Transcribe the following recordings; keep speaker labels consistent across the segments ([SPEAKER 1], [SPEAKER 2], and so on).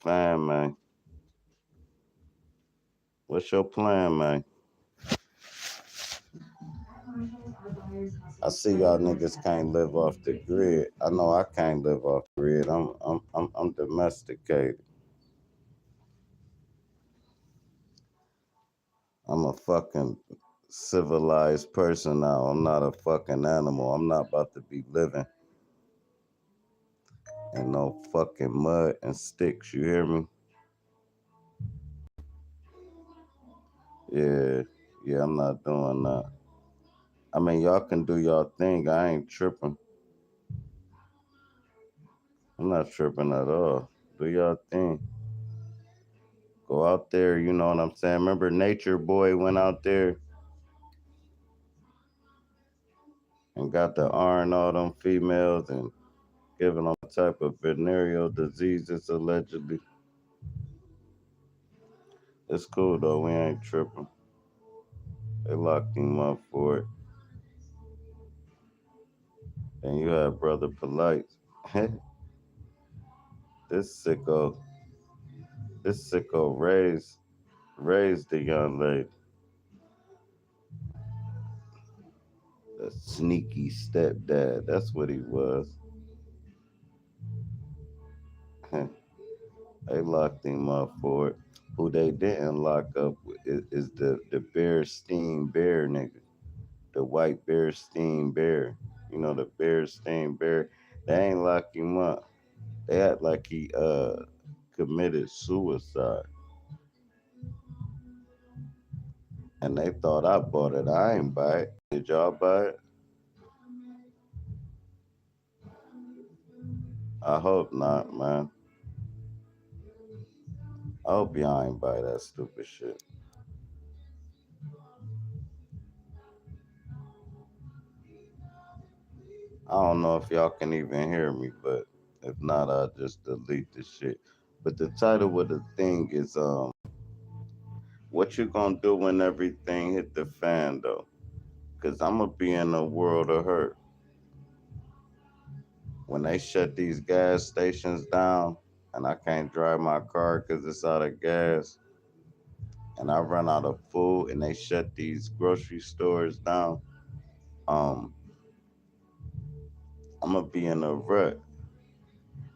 [SPEAKER 1] Fine, man. What's your plan, man? I see y'all niggas can't live off the grid. I know I can't live off the grid. I'm domesticated. I'm a fucking civilized person now. I'm not a fucking animal. I'm not about to be living in no fucking mud and sticks. You hear me? Yeah, yeah. I'm not doing that. I mean, y'all can do y'all thing. I ain't tripping. I'm not tripping at all. Do y'all thing. Go out there, you know what I'm saying? Remember Nature Boy went out there and got the iron all them females and giving them a type of venereal diseases allegedly. It's cool though, we ain't tripping. They locked him up for it. And you have Brother Polite. this sicko, this sicko raised the young lady. A sneaky stepdad. That's what he was. They locked him up for it. Who they didn't lock up is the Bear Steam Bear nigga. The white Bear Steam Bear. You know the Bear Steam Bear. They ain't lock him up. They act like he committed suicide. And they thought I bought it. I ain't buy it. Did y'all buy it? I hope not, man. I hope y'all ain't buy that stupid shit. I don't know if y'all can even hear me, but if not, I'll just delete the shit. But the title of the thing is what you gonna do when everything hit the fan though? Cause I'm gonna be in a world of hurt. When they shut these gas stations down and I can't drive my car because it's out of gas and I run out of food and they shut these grocery stores down, um, I'm gonna be in a rut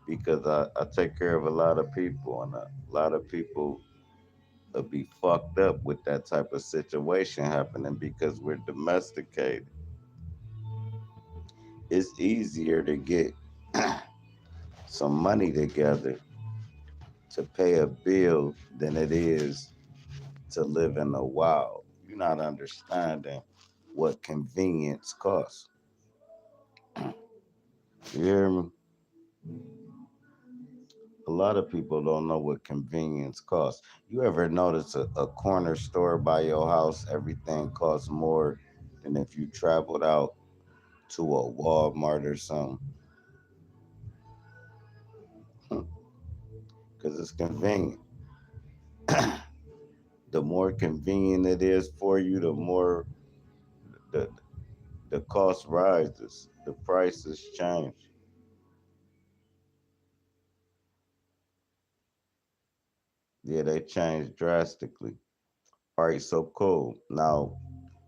[SPEAKER 1] because I take care of a lot of people and a lot of people will be fucked up with that type of situation happening because we're domesticated. It's easier to get some money together to pay a bill than it is to live in the wild. You're not understanding what convenience costs. You hear me? A lot of people don't know what convenience costs. You ever notice a corner store by your house, everything costs more than if you traveled out to a Walmart or something? Because it's convenient. The more convenient it is for you, the more the, the cost rises, the prices change. Yeah, they change drastically. All right, so cool. Now,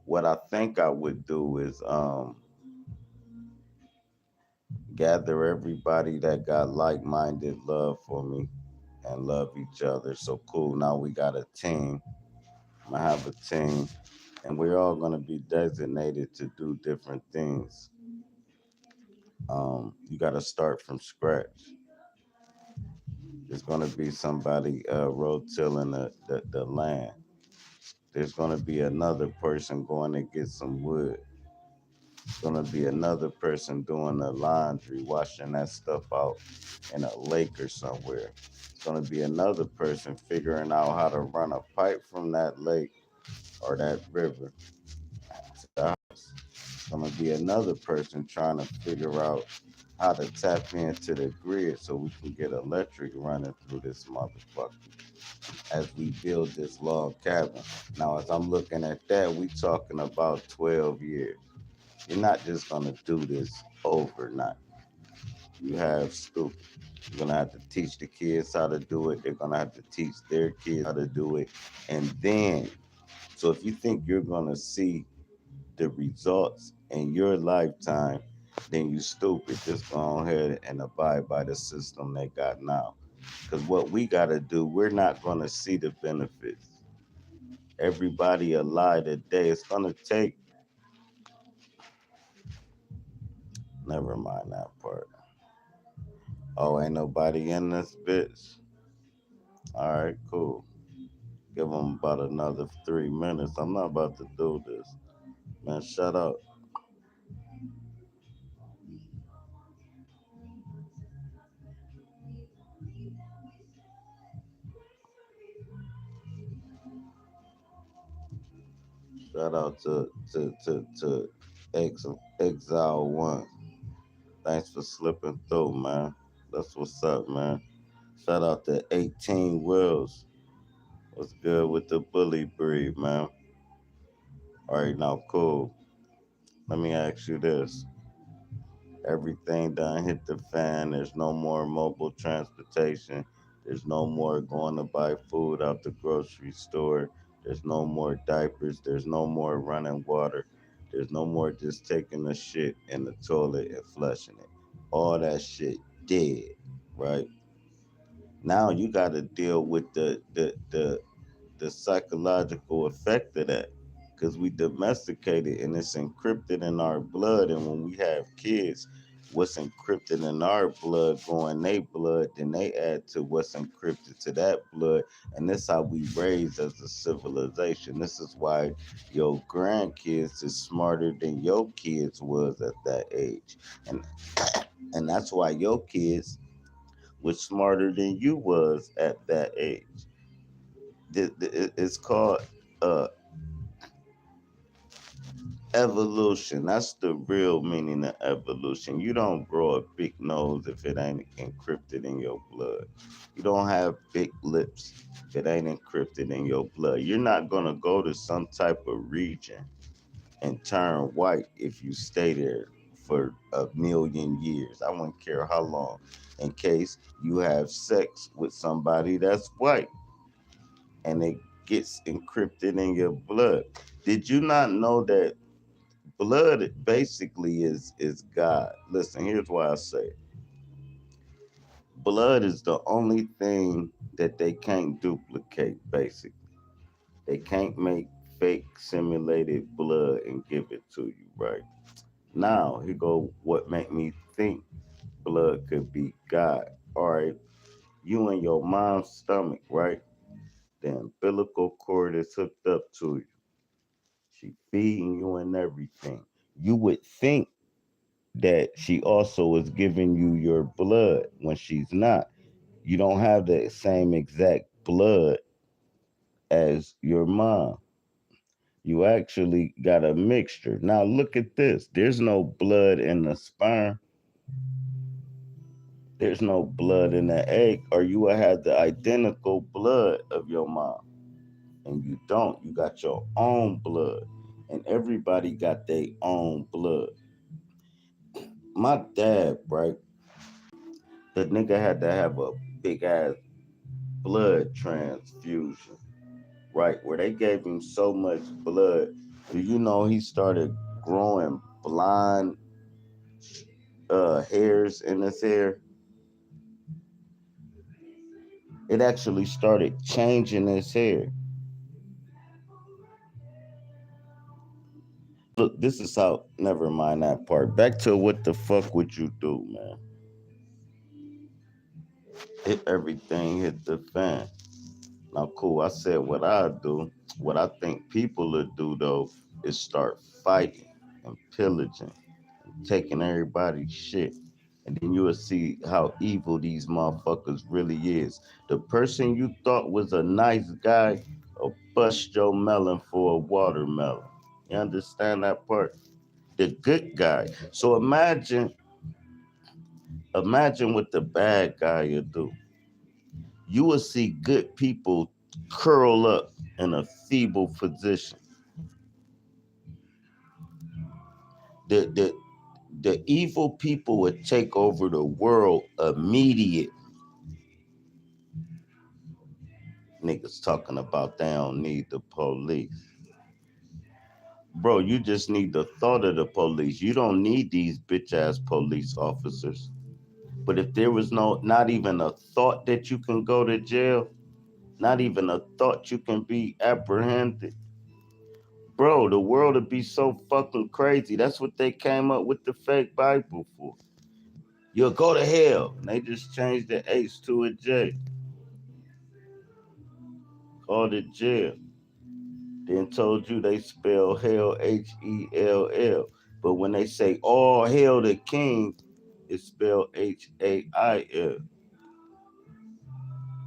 [SPEAKER 1] what I think I would do is gather everybody that got like-minded love for me and love each other. So cool. Now we got a team. I'm gonna have a team, and we're all gonna be designated to do different things. You got to start from scratch. There's gonna be somebody rotilling the land. There's gonna be another person going to get some wood. Gonna be another person doing the laundry, washing that stuff out in a lake or somewhere. It's gonna be another person figuring out how to run a pipe from that lake or that river to the house. It's gonna be another person trying to figure out how to tap into the grid so we can get electric running through this motherfucker as we build this log cabin. Now, as I'm looking at that, we talking about 12 years. You're not just gonna do this overnight. You have stupid. You're gonna have to teach the kids how to do it. They're gonna have to teach their kids how to do it. And then, so if you think you're gonna see the results in your lifetime, then you stupid. Just go ahead and abide by the system they got now. Because what we gotta do, we're not gonna see the benefits. Everybody alive today, it's gonna take. Never mind that part. Oh, ain't nobody in this bitch. All right, cool. Give them about another 3 minutes. I'm not about to do this. Man, shut up. Shout out to Exile One. Thanks for slipping through, man. That's what's up, man. Shout out to 18 Wheels. What's good with the bully breed, man? All right, now cool. Let me ask you this. Everything done hit the fan. There's no more mobile transportation. There's no more going to buy food out the grocery store. There's no more diapers. There's no more running water. There's no more just taking a shit in the toilet and flushing it. All that shit dead, right? Now you got to deal with the psychological effect of that because we domesticated and it's encrypted in our blood. And when we have kids, what's encrypted in our blood go in their blood, then they add to what's encrypted to that blood. And that's how we raise as a civilization. This is why your grandkids is smarter than your kids was at that age. And that's why your kids was smarter than you was at that age. It's called uh, evolution. That's the real meaning of evolution. You don't grow a big nose if it ain't encrypted in your blood. You don't have big lips if it ain't encrypted in your blood. You're not gonna go to some type of region and turn white if you stay there for a million years. I wouldn't care how long. In case you have sex with somebody that's white and it gets encrypted in your blood. Did you not know that blood basically is God? Listen, here's why I say it. Blood is the only thing that they can't duplicate, basically. They can't make fake simulated blood and give it to you, right? Now, here go what make me think blood could be God. All right, you in your mom's stomach, right? The umbilical cord is hooked up to you. She feeding you and everything. You would think that she also is giving you your blood when she's not. You don't have the same exact blood as your mom. You actually got a mixture. Now look at this. There's no blood in the sperm. There's no blood in the egg, or you will have the identical blood of your mom. And you don't. You got your own blood. And everybody got their own blood. My dad, right? The nigga had to have a big ass blood transfusion, right? Where they gave him so much blood. Do you know he started growing blonde hairs in his hair? It actually started changing his hair. Look, this is how. Never mind that part. Back to what the fuck would you do, man? If everything hit the fan. Now, cool. I said what I do. What I think people would do though is start fighting and pillaging, taking everybody's shit. And then you will see how evil these motherfuckers really is. The person you thought was a nice guy will bust your melon for a watermelon. You understand that part? The good guy. So imagine what the bad guy will do. You will see good people curl up in a feeble position. The The evil people would take over the world immediate. Niggas talking about they don't need the police. Bro, you just need the thought of the police. You don't need these bitch ass police officers. But if there was not even a thought that you can go to jail, not even a thought you can be apprehended, bro, the world would be so fucking crazy. That's what they came up with the fake Bible for. You'll go to hell. And they just changed the H to a J. Called it jail. Then told you they spell hell Hell. But when they say all hail the king, it's spelled HAIL.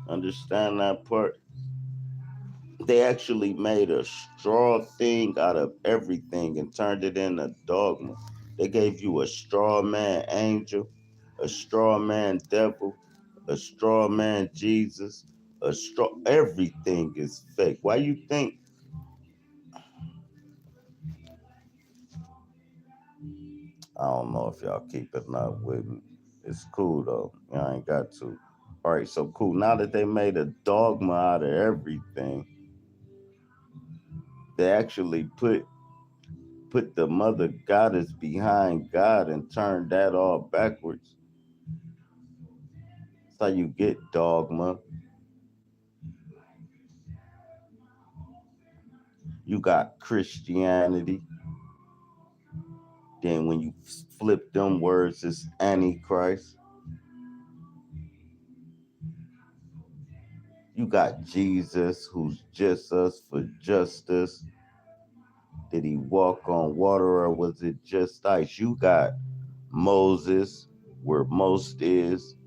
[SPEAKER 1] Understand that part? They actually made a straw thing out of everything and turned it into dogma. They gave you a straw man angel, a straw man devil, a straw man Jesus, a straw everything is fake. Why you think I don't know if y'all keeping up with me. It's cool though. Y'all ain't got to. All right, so cool. Now that they made a dogma out of everything, they actually put the mother goddess behind God and turned that all backwards. That's how you get dogma. You got Christianity. Then when you flip them words, it's Antichrist. You got Jesus, who's just us for justice. Did he walk on water or was it just ice? You got Moses, where most is,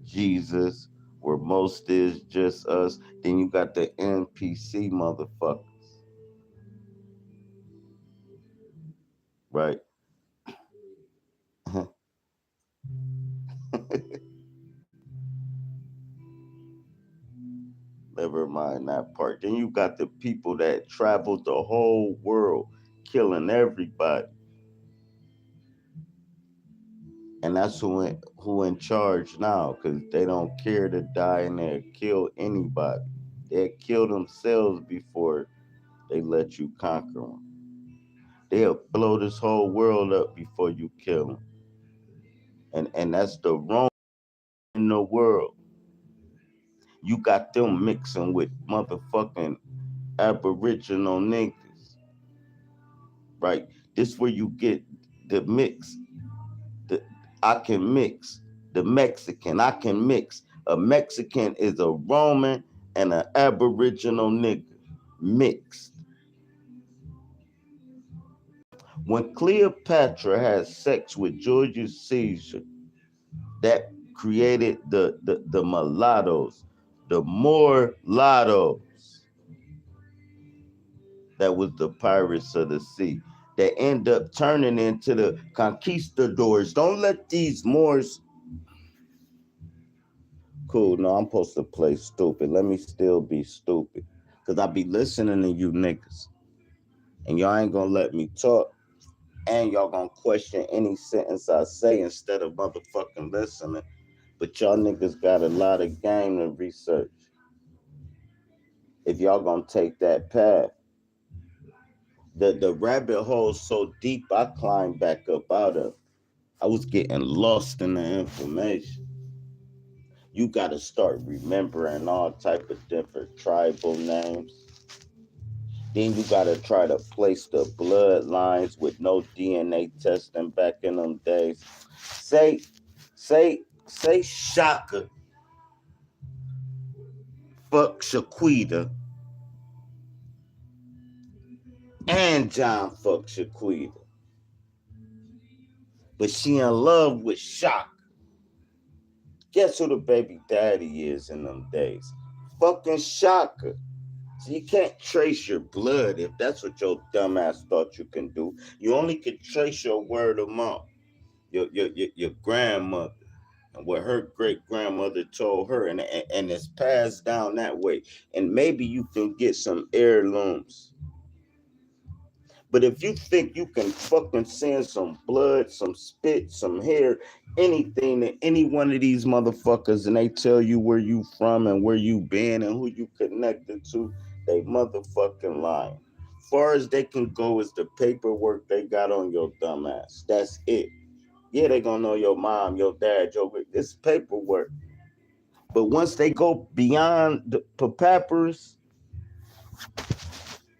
[SPEAKER 1] Jesus, where most is just us. Then you got the NPC motherfuckers, right? Never mind that part. Then you got the people that traveled the whole world, killing everybody, and that's who in charge now, because they don't care to die and they kill anybody. They kill themselves before they let you conquer them. They'll blow this whole world up before you kill them, and that's the wrong in the world. You got them mixing with motherfucking Aboriginal niggas, right? This where you get the mix. The I can mix the Mexican. I can mix. A Mexican is a Roman and an Aboriginal nigga mixed. When Cleopatra had sex with Julius Caesar, that created the mulattoes, the mulattoes. That was the pirates of the sea. That end up turning into the conquistadors. Don't let these Moors. Cool, no, I'm supposed to play stupid. Let me still be stupid. Because I be listening to you niggas. And y'all ain't gonna let me talk. And y'all gonna question any sentence I say instead of motherfucking listening. But y'all niggas got a lot of game to research. If y'all gonna take that path. The rabbit hole so deep I climbed back up out of. I was getting lost in the information. You got to start remembering all type of different tribal names. Then you got to try to place the bloodlines with no DNA testing back in them days. Say, say Shaka fuck Shaquita and John fuck Shaquita. But she in love with Shaka. Guess who the baby daddy is in them days? Fucking Shaka. So you can't trace your blood if that's what your dumbass thought you can do. You only can trace your word of mouth, your grandmother, and what her great grandmother told her, and it's passed down that way. And maybe you can get some heirlooms. But if you think you can fucking send some blood, some spit, some hair, anything to any one of these motherfuckers and they tell you where you from and where you been and who you connected to, they motherfucking lying. Far as they can go is the paperwork they got on your dumb ass. That's it. Yeah, they gonna know your mom, your dad, your it's paperwork. But once they go beyond the papyrus,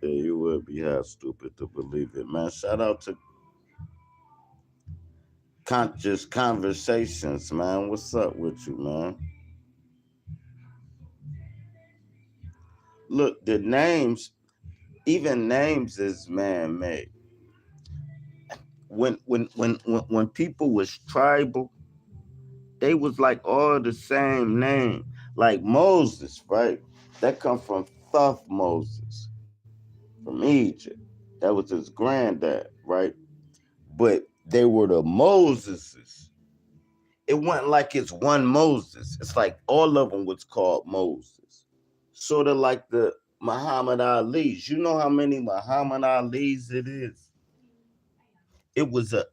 [SPEAKER 1] yeah, you would be half stupid to believe it, man. Shout out to Conscious Conversations, man. What's up with you, man? Look, the names, even names is man-made. When people was tribal, they was like all the same name. Like Moses, right? That come from Thoth Moses from Egypt. That was his granddad, right? But they were the Moseses. It wasn't like it's one Moses. It's like all of them was called Moses. Sort of like the Muhammad Ali's. You know how many Muhammad Ali's it is? It was a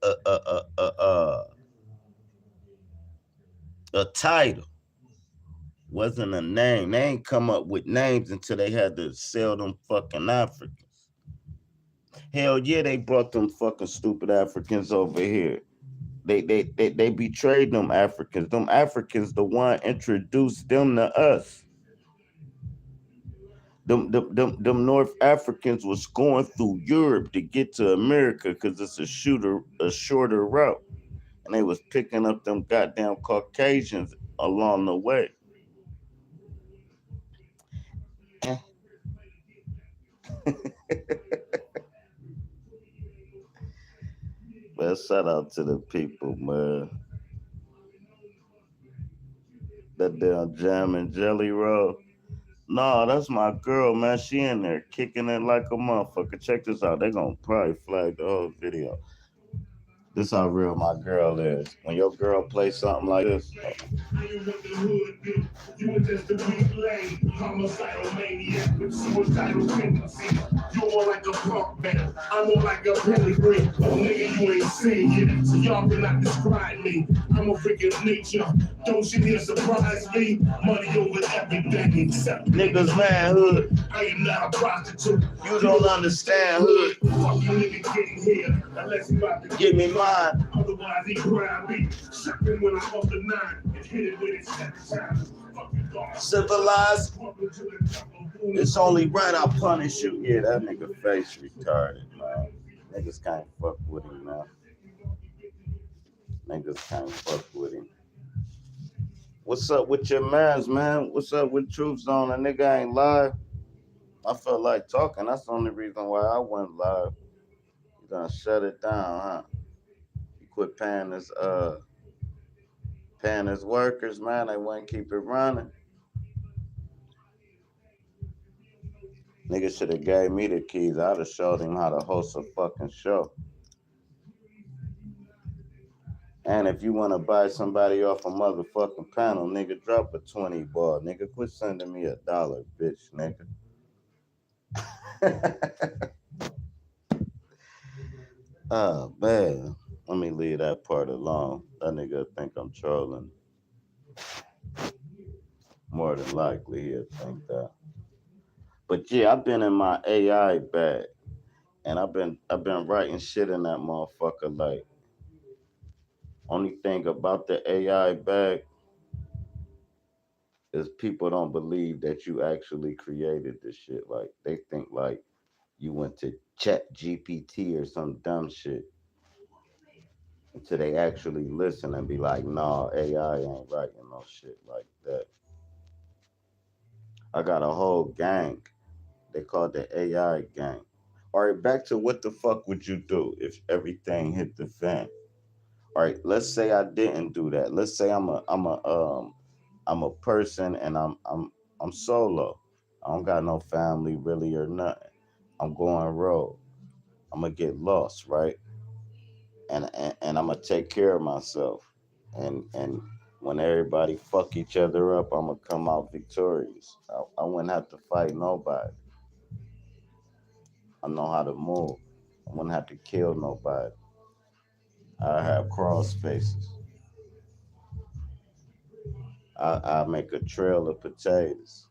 [SPEAKER 1] title, wasn't a name. They ain't come up with names until they had to sell them fucking Africans. Hell yeah, they brought them fucking stupid Africans over here. They betrayed them Africans. Them Africans, the one introduced them to us. Them North Africans was going through Europe to get to America because it's a shorter route, and they was picking up them goddamn Caucasians along the way. Man, shout out to the people, man. That damn jam and jelly roll. No, that's my girl, man. She in there kicking it like a motherfucker. Check this out. They gonna probably flag the whole video. This how real my girl is. When your girl play something like this, you were just a weak lane, homicidal maniac with suicidal tendencies. You're more like a punk band, I'm more like a pedigree. Oh nigga, you ain't seen it, so y'all cannot describe me. I'm a freak of nature, don't you dare surprise me. Money over everything except niggas manhood. I am not a prostitute. You don't understand hood. Fuck you nigga getting here, unless you about to give me mine. Otherwise he grab me, shotgun when I'm up the nine and hit it with it 7 times. Civilized. It's only right I punish you. Yeah, that nigga face retarded, man. Niggas can't fuck with him, man. Niggas can't fuck with him. What's up with your mans, man? What's up with Truth Zone? A nigga ain't live. I felt like talking. That's the only reason why I went live. You done shut it down, huh? You quit paying his workers, man. They wouldn't keep it running. Nigga should have gave me the keys. I'd have showed him how to host a fucking show. And if you want to buy somebody off a motherfucking panel, nigga, drop a 20 ball. Nigga, quit sending me $1, bitch, nigga. Oh, man. Let me leave that part alone. That nigga think I'm trolling. More than likely, he'll think that. But yeah, I've been in my AI bag. And I've been writing shit in that motherfucker. Like, only thing about the AI bag is people don't believe that you actually created this shit. Like, they think like you went to Chat GPT or some dumb shit until they actually listen and be like, nah, AI ain't writing no shit like that. I got a whole gang. They call the AI gang. All right, back to what the fuck would you do if everything hit the fan? All right, let's say I didn't do that. Let's say I'm a person and I'm solo. I don't got no family really or nothing. I'm going rogue. I'm gonna get lost, right? And I'm gonna take care of myself. And when everybody fuck each other up, I'm gonna come out victorious. I wouldn't have to fight nobody. I know how to move. I wouldn't have to kill nobody. I have crawl spaces. I make a trail of potatoes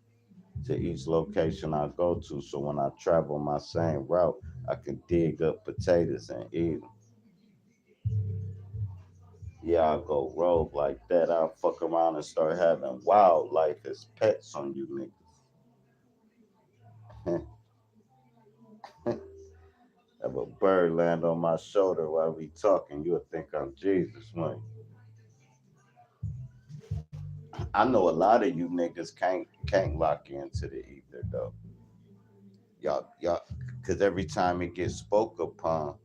[SPEAKER 1] to each location I go to. So when I travel my same route, I can dig up potatoes and eat them. Yeah, I'll go rogue like that. I'll fuck around and start having wildlife as pets on you niggas. Have a bird land on my shoulder while we talking, you'll think I'm Jesus, man. I know a lot of you niggas can't lock into the ether though. Y'all, cause every time it gets spoke upon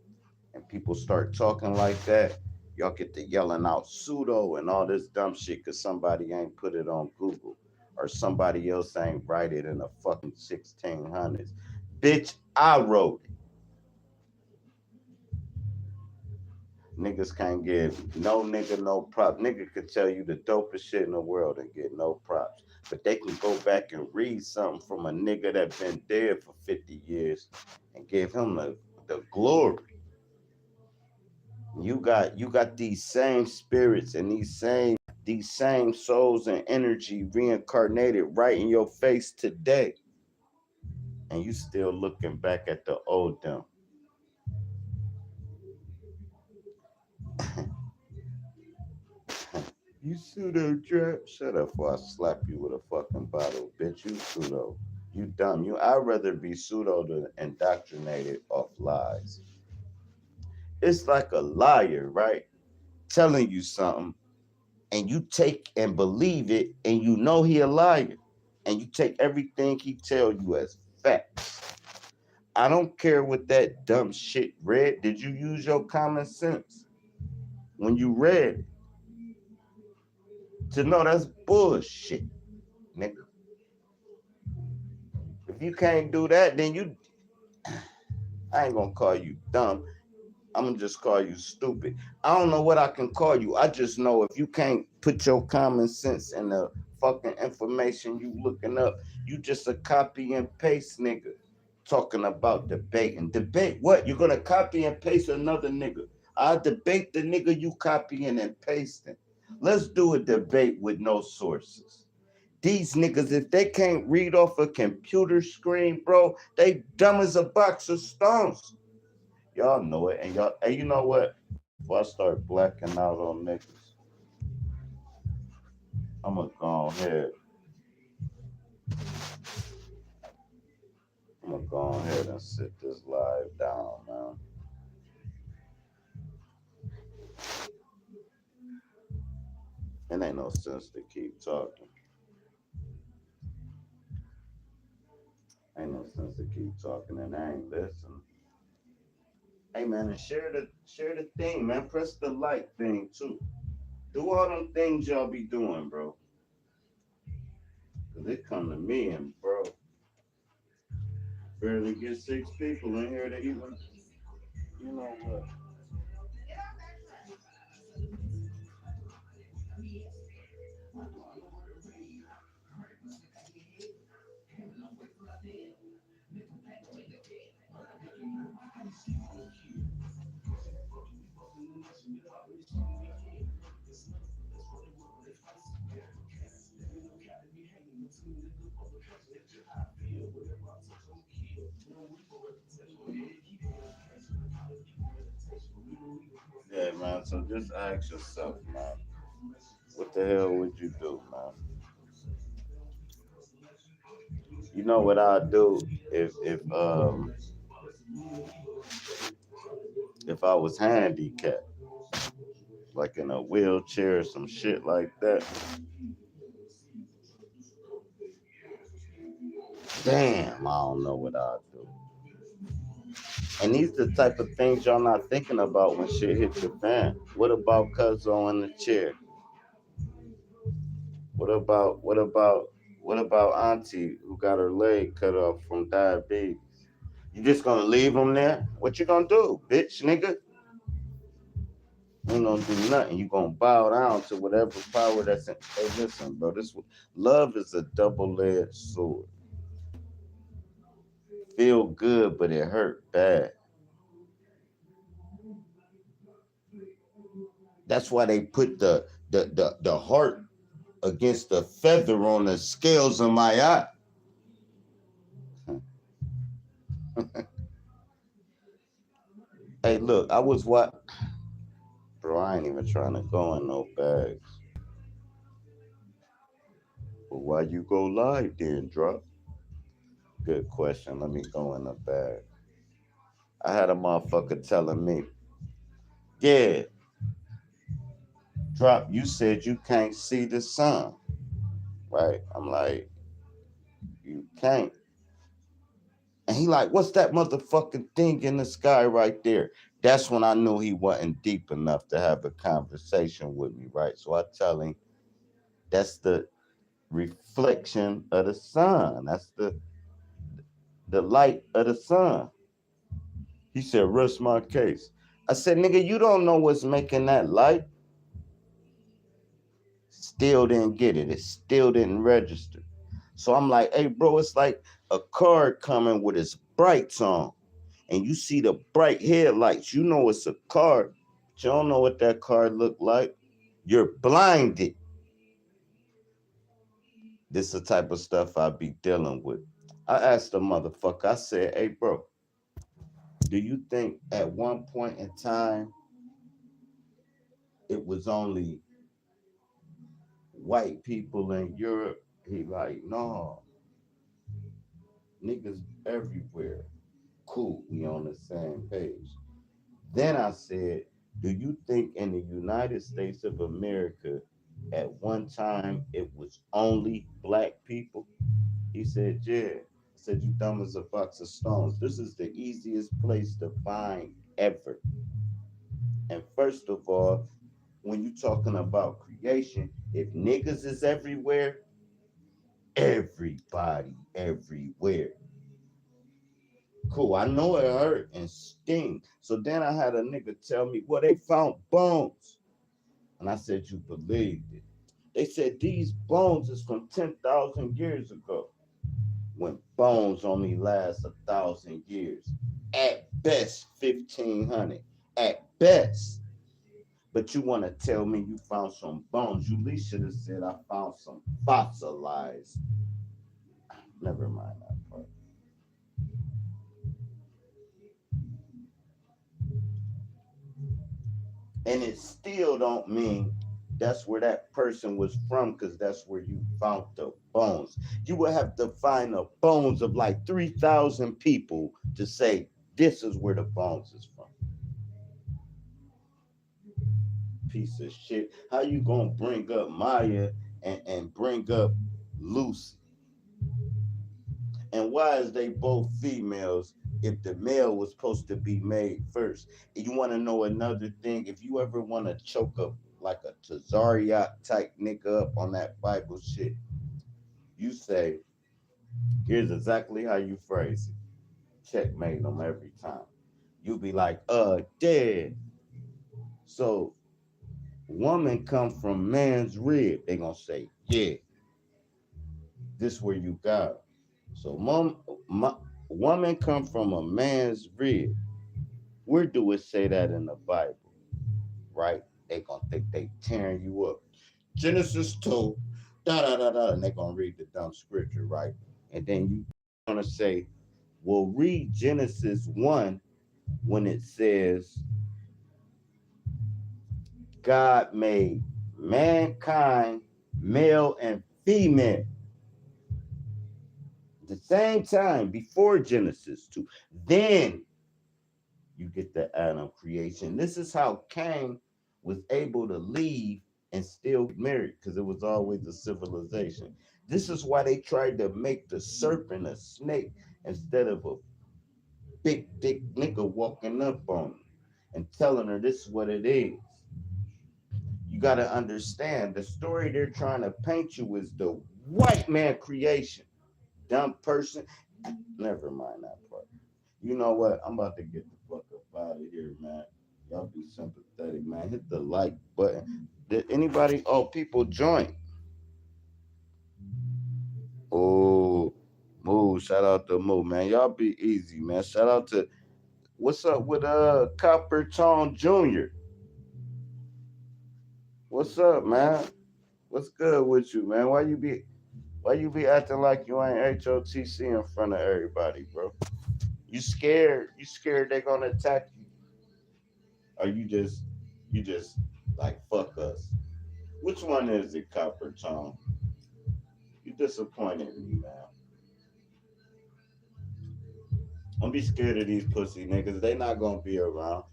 [SPEAKER 1] and people start talking like that, y'all get to yelling out pseudo and all this dumb shit cause somebody ain't put it on Google or somebody else ain't write it in the fucking 1600s. Bitch, I wrote it. Niggas can't give no nigga no prop. Nigga could tell you the dopest shit in the world and get no props. But they can go back and read something from a nigga that been dead for 50 years and give him the glory. You got these same spirits and these same souls and energy reincarnated right in your face today. And you still looking back at the old them. You pseudo trap. Shut up before I slap you with a fucking bottle, bitch. You pseudo. You dumb. I'd rather be pseudo than indoctrinated off lies. It's like a liar, right? Telling you something and you take and believe it and you know he a liar. And you take everything he tell you as facts. I don't care what that dumb shit read. Did you use your common sense when you read it? To know that's bullshit, nigga. If you can't do that, then I ain't gonna call you dumb. I'm gonna just call you stupid. I don't know what I can call you. I just know if you can't put your common sense in the fucking information you looking up, you just a copy and paste nigga. Talking about debating. Debate what? You're gonna copy and paste another nigga. I debate the nigga you copying and pasting. Let's do a debate with no sources. These niggas, if they can't read off a computer screen, bro, they dumb as a box of stones. Y'all know it. And y'all, hey, you know what? Before I start blacking out on niggas, I'm gonna go ahead. I'm gonna go ahead and sit this live down, man. It ain't no sense to keep talking. Ain't no sense to keep talking and I ain't listening. Hey man, and share the thing, man. Press the like thing too. Do all them things y'all be doing, bro. Cause it come to me and bro, barely get 6 people in here to even, you know what? Yeah, man. So just ask yourself, man, what the hell would you do, man? You know what I'd do if I was handicapped, like in a wheelchair or some shit like that. Damn, I don't know what I'd do. And these the type of things y'all not thinking about when shit hits your fan. What about Cuzzo in the chair? What about Auntie who got her leg cut off from diabetes? You just gonna leave them there? What you gonna do, bitch, nigga? You ain't gonna do nothing. You gonna bow down to whatever power that's in. Hey, listen, bro. Love is a double-edged sword. Feel good, but it hurt bad. That's why they put the heart against the feather on the scales of my eye. Hey, look, I was what, bro? I ain't even trying to go in no bags. But why you go live then, drop? Good question. Let me go in the bag. I had a motherfucker telling me, yeah, drop. You said you can't see the sun, right? I'm like, you can't. And he like, what's that motherfucking thing in the sky right there? That's when I knew he wasn't deep enough to have a conversation with me, right? So I tell him, that's the reflection of the sun. That's the light of the sun. He said, rest my case. I said, nigga, you don't know what's making that light. Still didn't get it. It still didn't register. So I'm like, hey, bro, it's like a car coming with its brights on. And you see the bright headlights. You know it's a car, but you don't know what that car looked like. You're blinded. This is the type of stuff I be dealing with. I asked the motherfucker, I said, hey, bro, do you think at one point in time it was only white people in Europe? He like, no, niggas everywhere. Cool, we on the same page. Then I said, do you think in the United States of America at one time it was only black people? He said, yeah. I said, you dumb as a box of stones. This is the easiest place to find ever. And first of all, when you're talking about creation, if niggas is everywhere, everybody everywhere. Cool, I know it hurt and sting. So then I had a nigga tell me, well, they found bones. And I said, you believed it. They said these bones is from 10,000 years ago, when bones only last 1,000 years. At best, 1,500. At best. But you want to tell me you found some bones. You at least should have said I found some fossilized. Never mind that part. And it still don't mean that's where that person was from, because that's where you found the bones. You would have to find the bones of like 3,000 people to say this is where the bones is from. Piece of shit. How you gonna bring up Maya and bring up Lucy? And why is they both females if the male was supposed to be made first? And you want to know another thing? If you ever want to choke up like a Tazariot type nigga up on that Bible shit, you say, here's exactly how you phrase it. Checkmate them every time. You be like, dead. So woman come from man's rib. They gonna say, yeah, this where you got it. So woman come from a man's rib. Where do it say that in the Bible? Right? They gonna think they tearing you up. Genesis 2, da da da da, and they gonna read the dumb scripture, right? And then you gonna say, well, read Genesis 1 when it says God made mankind male and female. At the same time, before Genesis 2. Then you get the Adam creation. This is how Cain was able to leave and still get married, because it was always a civilization. This is why they tried to make the serpent a snake instead of a big dick nigga walking up on her and telling her this is what it is. You got to understand the story they're trying to paint you is the white man creation. Dumb person. Never mind that part. You know what? I'm about to get the fuck up out of here, man. Y'all be sympathetic, man. Hit the like button. Did anybody? Oh, people join. Oh, Moo. Shout out to Moo, man. Y'all be easy, man. Shout out to what's up with Copper Tone Jr. What's up, man? What's good with you, man? Why you be acting like you ain't HOTC in front of everybody, bro? You scared? You scared they gonna attack you? Or you just like fuck us? Which one is it, Copper Tone? You disappointed me, man. Don't be scared of these pussy niggas. They not gonna be around.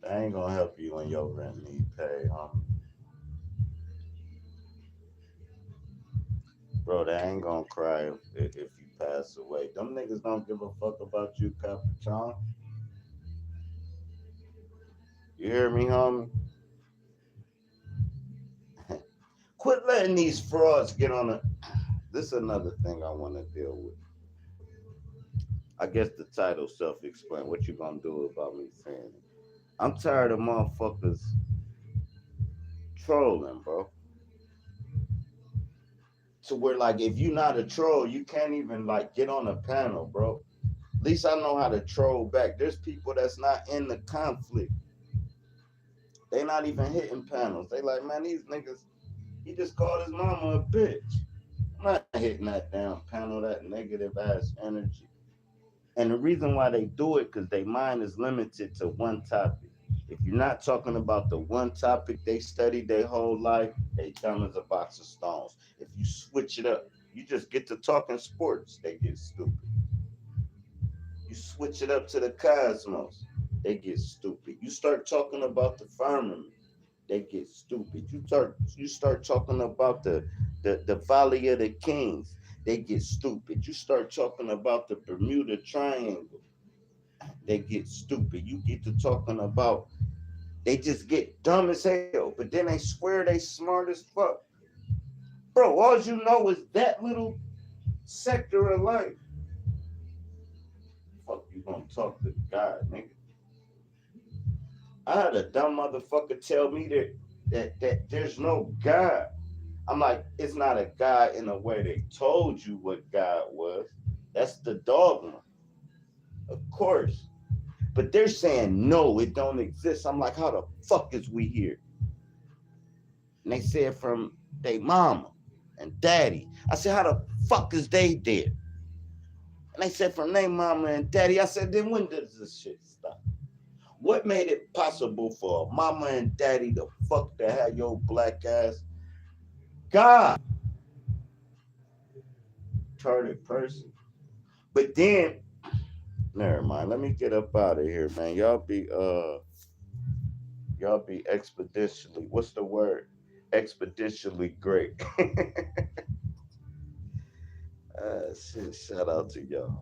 [SPEAKER 1] They ain't gonna help you when your rent need pay, homie. Bro, they ain't gonna cry if you pass away. Them niggas don't give a fuck about you, Capuchon. You hear me, homie? Quit letting these frauds get on a. This is another thing I want to deal with. I guess the title self-explain. What you gonna do about me saying it? I'm tired of motherfuckers trolling, bro. To where like if you not a troll, you can't even like get on a panel, bro. At least I know how to troll back. There's people that's not in the conflict. They not even hitting panels. They like, man, these niggas, he just called his mama a bitch. I'm not hitting that damn panel, that negative ass energy. And the reason why they do it, because their mind is limited to one topic. If you're not talking about the one topic they studied their whole life, they dumb as a box of stones. If you switch it up, you just get to talking sports, they get stupid. You switch it up to the cosmos, they get stupid. You start talking about the firmament, they get stupid. You start talking about the Valley of the Kings, they get stupid. You start talking about the Bermuda Triangle, they get stupid. You get to talking about they just get dumb as hell, but then they swear they smart as fuck. Bro, all you know is that little sector of life. Fuck you gonna talk to God, nigga. I had a dumb motherfucker tell me that there's no God. I'm like, it's not a God in the way they told you what God was. That's the dogma, of course. But they're saying no, it don't exist. I'm like, how the fuck is we here? And they said from they mama and daddy. I said, how the fuck is they there? And they said from their mama and daddy. I said, then when does this shit stop? What made it possible for a mama and daddy to fuck to have your black ass? God, retarded person. But then, never mind. Let me get up out of here, man. Y'all be expeditionally. What's the word? Expeditionally great. Shit. Shout out to y'all.